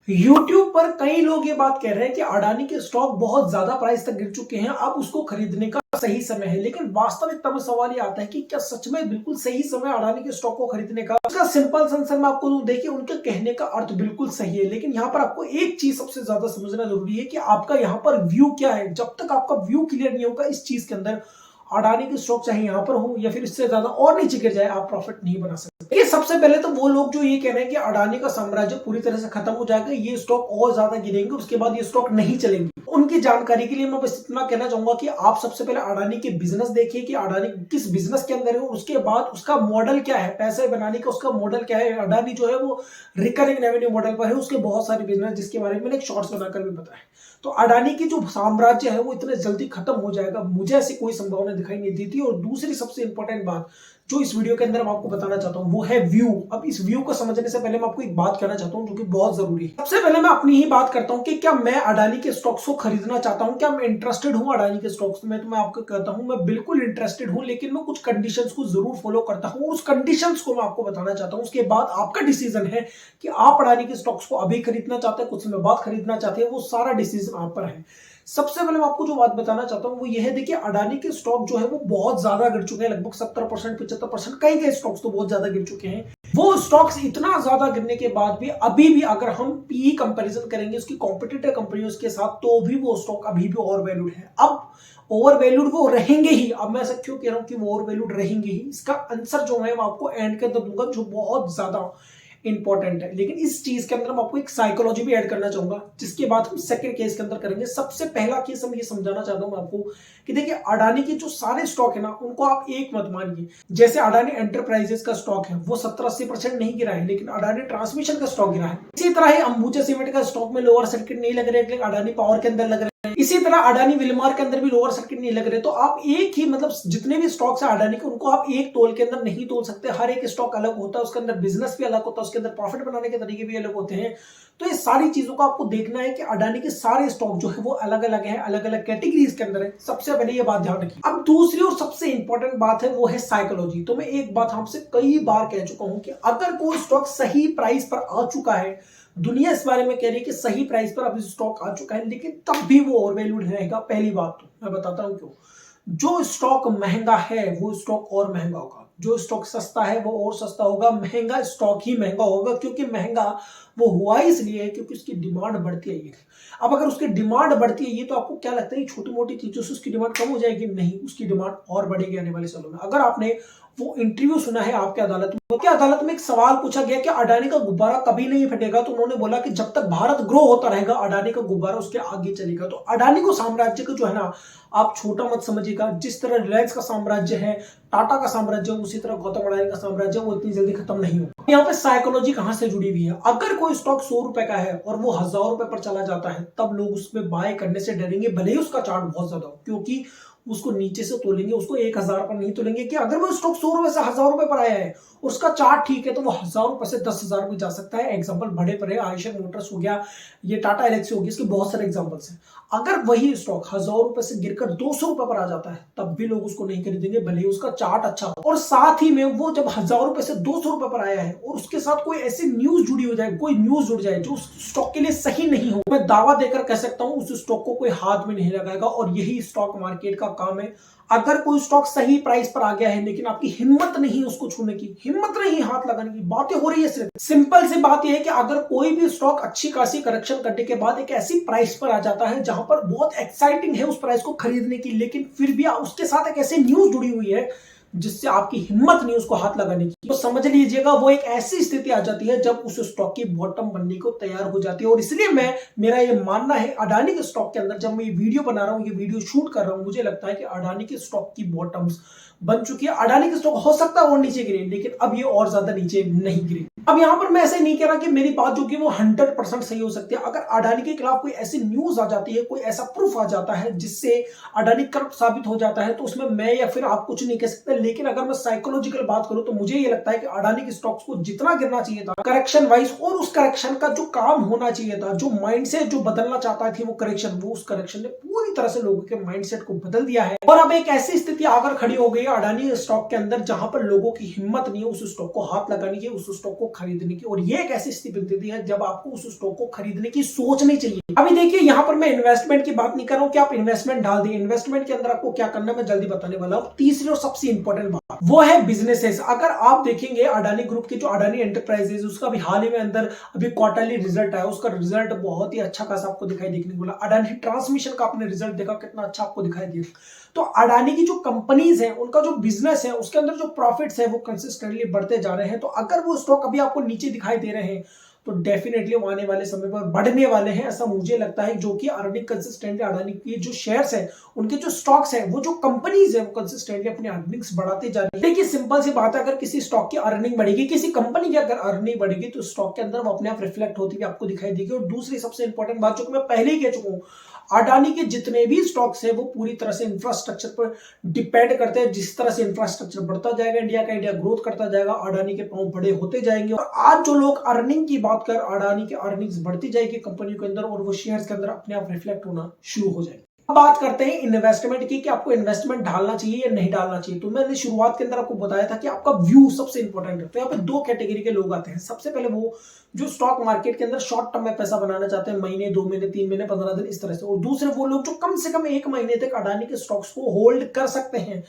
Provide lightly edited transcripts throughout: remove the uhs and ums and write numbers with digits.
YouTube पर कई लोग ये बात कह रहे हैं कि अडानी के स्टॉक बहुत ज्यादा प्राइस तक गिर चुके हैं, अब उसको खरीदने का सही समय है। लेकिन वास्तविकता में सवाल ये आता है कि क्या सच में बिल्कुल सही समय अडानी के स्टॉक को खरीदने का? उसका सिंपल आंसर मैं आपको दूं, देखिए उनके कहने का अर्थ बिल्कुल सही है, लेकिन यहाँ पर आपको एक चीज सबसे ज्यादा समझना जरूरी है कि आपका यहाँ पर व्यू क्या है। जब तक आपका व्यू क्लियर नहीं होगा इस चीज के अंदर, अडानी के स्टॉक चाहे यहां पर हो या फिर इससे ज्यादा और नीचे गिर जाए, आप प्रॉफिट नहीं बना सकते। ये सबसे पहले तो वो लोग जो ये कह रहे हैं कि अडानी का साम्राज्य पूरी तरह से खत्म हो जाएगा, ये स्टॉक और ज्यादा गिरेंगे, उसके बाद ये स्टॉक नहीं चलेंगे, उनकी जानकारी के लिए मैं बस इतना कहना चाहूंगा कि आप सबसे पहले अडानी के बिजनेस देखिए कि अडानी किस बिजनेस के अंदर है और उसके बाद उसका मॉडल क्या है, पैसे बनाने का उसका मॉडल क्या है। अडानी जो है वो रिकरिंग रेवेन्यू मॉडल पर है, उसके बहुत सारे बिजनेस जिसके बारे में मैंने एक शॉर्ट्स बनाकर भी बताया। तो अडानी की जो साम्राज्य है वो इतने जल्दी खत्म हो जाएगा, मुझे ऐसी कोई संभावना दिखाई नहीं देती। और दूसरी सबसे इंपॉर्टेंट बात जो इस वीडियो के अंदर मैं आपको बताना चाहता हूं वो है व्यू। अब इस व्यू को समझने से पहले मैं आपको एक बात कहना चाहता हूं जो कि बहुत जरूरी है। सबसे पहले मैं अपनी ही बात करता हूं कि क्या मैं अडानी के स्टॉक्स को खरीदना चाहता हूं, क्या मैं इंटरेस्टेड हूं अडानी के स्टॉक्स में। तो मैं आपको कहता हूं मैं बिल्कुल इंटरेस्टेड हूं, लेकिन मैं कुछ कंडीशंस को जरूर फॉलो करता हूं। उस कंडीशंस को मैं आपको बताना चाहता हूं, उसके बाद आपका डिसीजन है कि आप अडानी के स्टॉक्स को अभी खरीदना चाहते हैं, कुछ समय बाद खरीदना चाहते हैं, वो सारा डिसीजन आप पर है। सबसे पहले मैं आपको जो बात बताना चाहता हूं वो ये है, देखिए अडानी के स्टॉक जो है वो बहुत ज्यादा गिर चुके हैं, लगभग 70% 75%, कई कई स्टॉक्स तो बहुत ज्यादा गिर चुके हैं। वो स्टॉक्स इतना ज्यादा गिरने के बाद भी अभी भी अगर हम पीई कंपैरिजन करेंगे उसकी कॉम्पिटिटर कंपनियों के साथ, तो भी वो स्टॉक अभी भी ओवर वैल्यूड है। अब ओवर वैल्यूड वो रहेंगे ही। अब मैं ऐसा क्यों कह रहा हूं कि वो ओवर वैल्यूड रहेंगे ही, इसका आंसर जो है मैं आपको एंड के अंदर दूंगा, जो बहुत ज्यादा इंपॉर्टेंट है। लेकिन इस चीज के अंदर मैं आपको एक साइकोलॉजी भी ऐड करना चाहूंगा, जिसके बाद हम सेकंड केस के अंदर करेंगे। सबसे पहला केस हम ये समझाना चाहता हूं मैं आपको कि देखिए अडानी के जो सारे स्टॉक है ना उनको आप एक मत मानिए। जैसे अडानी एंटरप्राइजेस का स्टॉक है वो 70-80% नहीं गिरा है, लेकिन अडानी ट्रांसमिशन का स्टॉक गिरा है। इसी तरह ही अंबुजा सीमेंट का स्टॉक में लोअर सर्किट नहीं लग रहे, लेकिन अडानी पावर के अंदर लग रहे हैं। इसी तरह अडानी विलमार के अंदर भी लोअर सर्किट नहीं लग रहे। तो आप एक ही मतलब जितने भी स्टॉक्स है अडानी के उनको आप एक तोल के अंदर नहीं तोल सकते। हर एक स्टॉक अलग होता है, उसके अंदर बिजनेस भी अलग होता है, उसके अंदर प्रॉफिट बनाने के तरीके भी अलग होते हैं। तो ये सारी चीजों को आपको देखना है कि अडानी के सारे स्टॉक जो है वो अलग अलग है, अलग अलग कैटेगरीज के अंदर है। सबसे पहले ये बात ध्यान रखिए। अब दूसरी और सबसे इंपॉर्टेंट बात है वो है साइकोलॉजी। तो मैं एक बात आपसे कई बार कह चुका हूं कि अगर कोई स्टॉक सही प्राइस पर आ चुका है, दुनिया इस बारे में कह रही है कि सही प्राइस पर अभी स्टॉक आ चुका है, लेकिन तब भी वो ओवरवैल्यूड रहेगा। पहली बात तो मैं बताता हूं क्यों। जो स्टॉक महंगा है वो स्टॉक और महंगा होगा, जो स्टॉक सस्ता है वो और सस्ता होगा, महंगा स्टॉक ही महंगा होगा। क्योंकि महंगा वो हुआ इसलिए है क्योंकि उसकी डिमांड बढ़ती है। अब अगर उसकी डिमांड बढ़ती है तो आपको क्या लगता है छोटी मोटी चीजों से उसकी डिमांड कम हो जाएगी? नहीं, उसकी डिमांड और बढ़ेगी आने वाले सालों में। अगर आपने वो इंटरव्यू सुना है आपके अदालत में एक सवाल पूछा गया कि अडानी का गुब्बारा कभी नहीं फटेगा, तो उन्होंने बोला कि जब तक भारत ग्रो होता रहेगा अडानी का गुब्बारा उसके आगे चलेगा। तो अडानी को साम्राज्य को जो है ना आप छोटा मत समझिएगा। जिस तरह रिलायंस का साम्राज्य है, टाटा का साम्राज्य, उसी तरह गौतम अडानी का साम्राज्य वो इतनी जल्दी खत्म नहीं होगा। यहाँ पे साइकोलॉजी कहां से जुड़ी हुई है। अगर कोई स्टॉक 100 रुपए का है और वो 1000 रुपए पर चला जाता है, तब लोग उसमें बाय करने से डरेंगे, भले ही उसका चार्ट बहुत ज्यादा हो, क्योंकि उसको नीचे से तोलेंगे, उसको 1000 पर नहीं तोलेंगे। कि अगर वो स्टॉक 100 रुपए से 1000 रुपए पर आया है और उसका चार्ट ठीक है तो वो 1000 रुपए से 10,000 भी जा सकता है। एग्जांपल बड़े पर है, आयशर मोटर्स हो गया, ये टाटा एलेक्सी हो गया, इसके बहुत सारे एग्जांपल्स हैं। अगर वही स्टॉक 1000 रुपए से गिरकर 200 रुपए पर आ जाता है, तब भी लोग उसको नहीं खरीदेंगे, भले ही उसका चार्ट अच्छा हो। और साथ ही में वो जब 1000 रुपए से 200 रुपए पर आया है और उसके साथ कोई ऐसी न्यूज जुड़ी हो जाए, कोई न्यूज जुड़ जाए जो उस स्टॉक के लिए सही नहीं हो, मैं दावा देकर कह सकता हूं उस स्टॉक को कोई हाथ में नहीं लगाएगा। और यही स्टॉक मार्केट का काम है। अगर कोई स्टॉक सही प्राइस पर आ गया है लेकिन आपकी हिम्मत नहीं उसको छूने की, हिम्मत नहीं हाथ लगाने की, बातें हो रही है सिर्फ सिंपल सी बात यह है कि अगर कोई भी स्टॉक अच्छी खासी करेक्शन करने के बाद एक ऐसी प्राइस पर आ जाता है जहां पर बहुत एक्साइटिंग है उस प्राइस को खरीदने की, लेकिन फिर भी उसके साथ एक ऐसी न्यूज जुड़ी हुई है जिससे आपकी हिम्मत नहीं उसको हाथ लगाने की, तो समझ लीजिएगा वो एक ऐसी स्थिति आ जाती है जब उस स्टॉक की बॉटम बनने को तैयार हो जाती है। और इसलिए मेरा ये मानना है अडानी के स्टॉक के अंदर, जब मैं ये वीडियो बना रहा हूं, ये वीडियो शूट कर रहा हूं, मुझे लगता है कि अडानी के स्टॉक की बॉटम्स बन चुकी है। अडानी के स्टॉक हो सकता है और नीचे गिरे, लेकिन अब ये और ज्यादा नीचे नहीं गिरे। अब यहां पर मैं ऐसे नहीं कह रहा कि मेरी बात जो कि वो 100% सही हो सकती है। अगर अडानी के खिलाफ कोई ऐसी न्यूज आ जाती है, कोई ऐसा प्रूफ आ जाता है जिससे अडानी करप्ट साबित हो जाता है, तो उसमें मैं या फिर आप कुछ नहीं कह सकते। है, लेकिन अगर मैं साइकोलॉजिकल बात करूं तो मुझे ये लगता है कि अडानी के स्टॉक्स को जितना गिरना चाहिए था करेक्शन वाइज, और उस करेक्शन का जो काम होना चाहिए था, जो माइंडसेट जो बदलना चाहता थी वो करेक्शन, वो उस करेक्शन ने पूरी तरह से लोगों के माइंडसेट को बदल दिया है। और अब एक ऐसी स्थिति आकर खड़ी हो गई है अडानी स्टॉक के अंदर जहां पर लोगों की हिम्मत नहीं है उस स्टॉक को हाथ लगाने की, उस स्टॉक को खरीदने की। और ये एक ऐसी स्थिति है जब आपको उस स्टॉक को खरीदने की सोचनी चाहिए। अभी देखिए यहां पर मैं इन्वेस्टमेंट की बात नहीं कर रहा हूं कि आप इन्वेस्टमेंट डाल दें, इन्वेस्टमेंट के अंदर आपको क्या करना है मैं जल्दी बताने वाला हूं। तीसरी और सबसे इंपॉर्टेंट बात वो है बिजनेसेस। अगर आप देखेंगे अडानी ग्रुप के जो अडानी एंटरप्राइजेज, उसका भी हाल ही में अंदर अभी क्वार्टरली रिजल्ट आया, उसका रिजल्ट बहुत ही अच्छा खासा आपको दिखाई देखने को मिला। अडानी ट्रांसमिशन का आपने रिजल्ट देखा कितना अच्छा आपको दिखाई दिया। तो अडानी की जो कंपनीज है उनका जो बिजनेस है उसके अंदर जो प्रॉफिट्स है वो कंसिस्टेंटली बढ़ते जा रहे हैं। तो अगर वो स्टॉक अभी आपको नीचे दिखाई दे रहे हैं तो डेफिनेटली वो आने वाले समय पर बढ़ने वाले हैं, ऐसा मुझे लगता है। जो कि अर्निंग कंसिस्टेंटली अडानी की जो शेयर्स है, उनके जो स्टॉक्स है, वो जो कंपनीज है वो कंसिस्टेंटली अपनी अर्निंग्स बढ़ाते जा रही है। देखिए सिंपल सी बात है, अगर किसी स्टॉक की अर्निंग बढ़ेगी, किसी कंपनी की अगर अर्निंग बढ़ेगी तो स्टॉक के अंदर वो अपने आप रिफ्लेक्ट होती हुई आपको दिखाई देगी। और दूसरी सबसे इंपॉर्टेंट बात जो कि मैं पहले ही कह चुका हूं, अडानी के जितने भी स्टॉक्स है वो पूरी तरह से इंफ्रास्ट्रक्चर पर डिपेंड करते हैं। जिस तरह से इंफ्रास्ट्रक्चर बढ़ता जाएगा, इंडिया ग्रोथ करता जाएगा, अडानी के पांव बड़े होते जाएंगे। और आज जो लोग अर्निंग की बात कर, अडानी की अर्निंग्स बढ़ती जाएगी कंपनी के अंदर और वो शेयर्स के अंदर अपने आप रिफ्लेक्ट होना शुरू हो जाएगी। अब बात करते हैं इन्वेस्टमेंट की कि आपको इन्वेस्टमेंट डालना चाहिए या नहीं डालना चाहिए। तो मैंने शुरुआत के अंदर आपको बताया था कि आपका व्यू सबसे इंपॉर्टेंट है। तो यहाँ पे दो कैटेगरी के लोग आते हैं। सबसे पहले वो जो स्टॉक मार्केट के अंदर शॉर्ट टर्म में पैसा बनाना चाहते हैं, महीने, 2 महीने, 3 महीने, 15 दिन इस तरह से। और दूसरे वो लोग जो कम से कम 1 महीने तक अडानी के स्टॉक्स को होल्ड कर सकते हैं।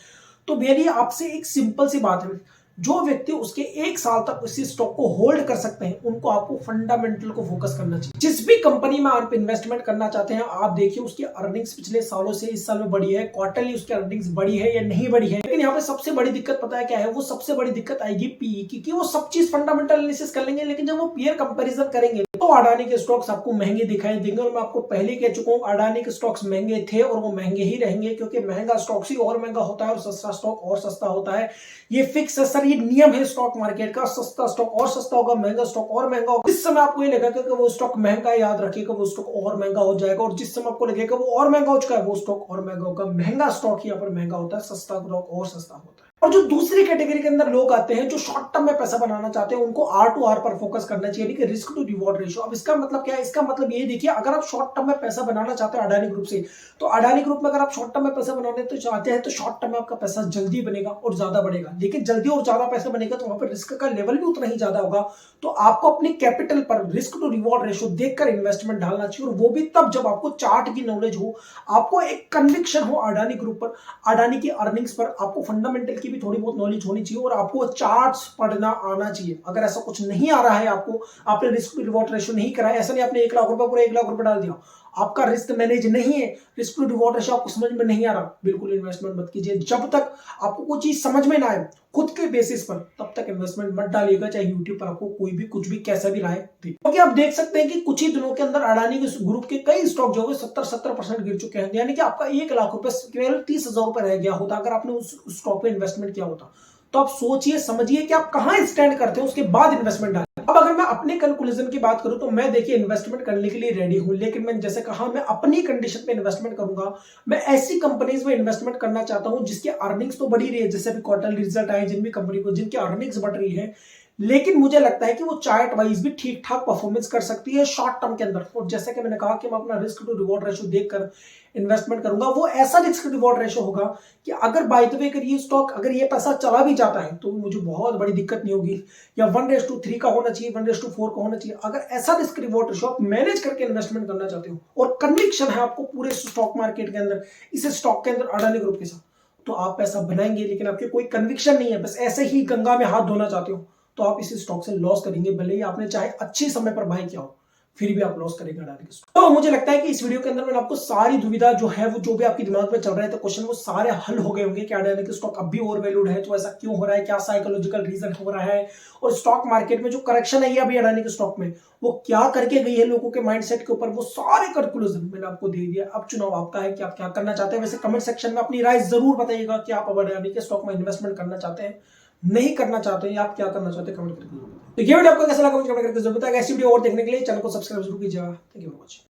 तो मेरी आपसे एक सिंपल सी बात है, जो व्यक्ति उसके 1 साल तक उसी स्टॉक को होल्ड कर सकते हैं उनको आपको फंडामेंटल को फोकस करना चाहिए। जिस भी कंपनी में आप इन्वेस्टमेंट करना चाहते हैं, आप देखिए उसकी अर्निंग्स पिछले सालों से इस साल में बढ़ी है, क्वार्टरली उसकी अर्निंग्स बढ़ी है या नहीं बढ़ी है। लेकिन यहाँ पे सबसे बड़ी दिक्कत पता है क्या है? वो सबसे बड़ी दिक्कत आएगी पीई की, कि वो सब चीज फंडामेंटल एनालिसिस कर लेंगे, लेकिन जब वो पीयर कंपैरिजन करेंगे तो अडानी के स्टॉक्स आपको महंगे दिखाई देंगे। और मैं आपको पहले कह चुका हूं अडानी के स्टॉक्स महंगे थे और वो महंगे ही रहेंगे, क्योंकि महंगा स्टॉक ही और महंगा होता है और सस्ता स्टॉक और सस्ता होता है। ये फिक्स है सर, ये नियम है स्टॉक मार्केट का। सस्ता स्टॉक और सस्ता होगा, महंगा स्टॉक और महंगा होगा। जिस समय आपको ये लगेगा कि वो स्टॉक महंगा है, याद रखिएगा वो स्टॉक और महंगा हो जाएगा। और जिस समय आपको लगेगा वो और महंगा हो चुका है, वो स्टॉक और महंगा होगा। महंगा स्टॉक यहाँ पर महंगा होता है, सस्ता स्टॉक और सस्ता होता है। और जो दूसरी कैटेगरी के अंदर लोग आते हैं जो शॉर्ट टर्म में पैसा बनाना चाहते हैं, उनको आर टू आर पर फोकस करना चाहिए, कि रिस्क टू रिवॉर्ड रेशियो। अब इसका मतलब क्या है? इसका मतलब ये देखिए, अगर आप शॉर्ट टर्म में पैसा बनाना चाहते हैं अडानी ग्रुप से, तो अडानी ग्रुप में अगर आप शॉर्ट टर्म में पैसा बनाने तो चाहते हैं तो शॉर्ट टर्म में आपका पैसा जल्दी बनेगा और ज्यादा बढ़ेगा। लेकिन जल्दी और ज्यादा पैसा बनेगा तो वहां पर रिस्क का लेवल भी उतना ही ज्यादा होगा। तो आपको अपनी कैपिटल पर रिस्क टू रिवॉर्ड रेशियो देखकर इन्वेस्टमेंट डालना चाहिए, और वो भी तब जब आपको चार्ट की नॉलेज हो, आपको एक कन्विक्शन हो अडानी ग्रुप पर, अडानी की अर्निंग्स पर, आपको फंडामेंटल की भी थोड़ी बहुत नॉलेज होनी चाहिए और आपको चार्ट्स पढ़ना आना चाहिए। अगर ऐसा कुछ नहीं आ रहा है आपको, आपने रिस्क टू रिवॉर्ड रेशियो नहीं करा है, ऐसा नहीं आपने 1 लाख रुपए पूरा 1 लाख रुपए डाल दिया, आपका रिस्क मैनेज नहीं है, रिस्क टू रिवॉर्ड रेशियो आपको समझ में नहीं आ रहा, बिल्कुल इन्वेस्टमेंट मत कीजिए। जब तक आपको कोई चीज समझ में ना आए खुद के बेसिस पर, तब तक इन्वेस्टमेंट मत डालिएगा, चाहे यूट्यूब पर आपको कोई भी कुछ भी कैसा भी राय दे। क्योंकि आप देख सकते हैं कि कुछ ही दिनों के अंदर अडानी के ग्रुप के कई स्टॉक जो है 70% गिर चुके हैं। यानी कि आपका 1 लाख रुपए केवल 30,000 रुपए रह गया होता अगर आपने उस स्टॉक पे इन्वेस्टमेंट किया होता। तो आप सोचिए समझिए कि आप कहां स्टैंड करते हो, उसके बाद इन्वेस्टमेंट डालें। अब अगर मैं अपने कंक्लूजन की बात करूं तो मैं देखिए इन्वेस्टमेंट करने के लिए रेडी हूं, लेकिन मैंने जैसे कहा मैं अपनी कंडीशन पे इन्वेस्टमेंट करूंगा। मैं ऐसी कंपनीज में इन्वेस्टमेंट करना चाहता हूं जिसकी अर्निंग्स तो बढ़ी रही है, जैसे अभी क्वार्टरली रिजल्ट आए जिन भी कंपनी को जिनकी अर्निंग्स बढ़ रही है, लेकिन मुझे लगता है कि वो चार्ट वाइज भी ठीक ठाक परफॉर्मेंस कर सकती है शॉर्ट टर्म के अंदर। और जैसा कि मैंने कहा कि मैं अपना रिस्क टू रिवॉर्ड रेशियो देखकर इन्वेस्टमेंट करूंगा, वो ऐसा रिस्क रिवॉर्ड रेशियो होगा कि अगर बाय द वे अगर ये स्टॉक, अगर ये पैसा चला भी जाता है तो मुझे बहुत बड़ी दिक्कत नहीं होगी। या 1:3 का होना चाहिए, 1:4 का होना चाहिए। अगर ऐसा रिस्क रिवॉर्ड रेशियो आप मैनेज करके इन्वेस्टमेंट करना चाहते हो और कन्विक्शन है आपको पूरे स्टॉक मार्केट के अंदर, इस स्टॉक के अंदर अडानी ग्रुप के साथ, तो आप पैसा बनाएंगे। लेकिन आपके कोई कन्विक्शन नहीं है, बस ऐसे ही गंगा में हाथ धोना चाहते हो, तो आप इस स्टॉक से लॉस करेंगे। भले ही आपने चाहे अच्छे समय पर बाय किया हो, फिर भी आप लॉस करेंगे अडानी के स्टॉक। तो मुझे लगता है कि इस वीडियो के अंदर मैंने आपको सारी दुविधा जो है, वो जो भी आपके दिमाग में चल रहे थे क्वेश्चन, वो सारे हल हो गए होंगे कि अडानी के स्टॉक अब भी ओवर वैल्यूड है, तो ऐसा क्यों हो रहा है, क्या साइकोलॉजिकल रीजन हो रहा है, और स्टॉक मार्केट में जो करेक्शन है अभी अडानी के स्टॉक में, वो क्या करके गई है लोगों के माइंडसेट के ऊपर, वो सारे कंक्लूजन मैंने आपको दे दिया। अब चुनाव आपका है कि आप क्या करना चाहते हैं। वैसे कमेंट सेक्शन में अपनी राय जरूर बताइएगा कि आप अब अडानी के स्टॉक में इन्वेस्टमेंट करना चाहते हैं, नहीं करना चाहते हैं, या आप क्या करना चाहते हैं, कमेंट करके। तो ये वीडियो आपको कैसा लगा मुझे कमेंट करके जरूर बताइएगा। ऐसी वीडियो और देखने के लिए चैनल को सब्सक्राइब जरूर कीजिएगा। Thank you very much.